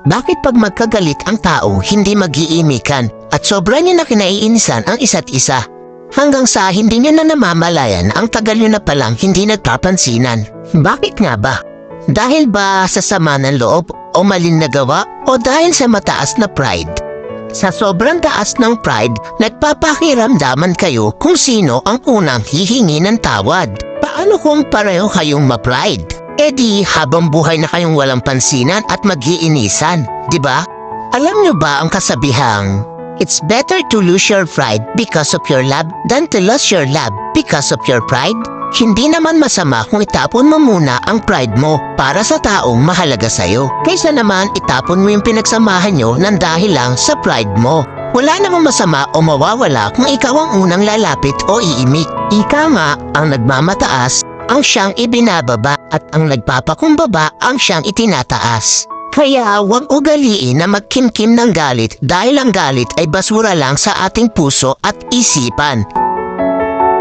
Bakit pag magkagalit ang tao, hindi mag-iimikan at sobra niyo na kinaiinisan ang isa't isa? Hanggang sa hindi niyo na namamalayan ang tagal niyo na palang hindi nagpapansinan. Bakit nga ba? Dahil ba sa sama ng loob o maling nagawa o dahil sa mataas na pride? Sa sobrang taas ng pride, nagpapakiramdaman kayo kung sino ang unang hihingi ng tawad. Paano kung pareho kayong ma-pride? E di habang buhay na kayong walang pansinan at mag-iinisan, di ba? Alam niyo ba ang kasabihang, it's better to lose your pride because of your love than to lose your love because of your pride? Hindi naman masama kung itapon mo muna ang pride mo para sa taong mahalaga sa'yo. Kaysa naman itapon mo yung pinagsamahan nyo ng dahil lang sa pride mo. Wala namang masama o mawawala kung ikaw ang unang lalapit o iimik. Ika nga ang nagmamataas ang siyang ibinababa at ang nagpapakumbaba ang siyang itinataas. Kaya huwag ugaliin na magkimkim ng galit dahil ang galit ay basura lang sa ating puso at isipan.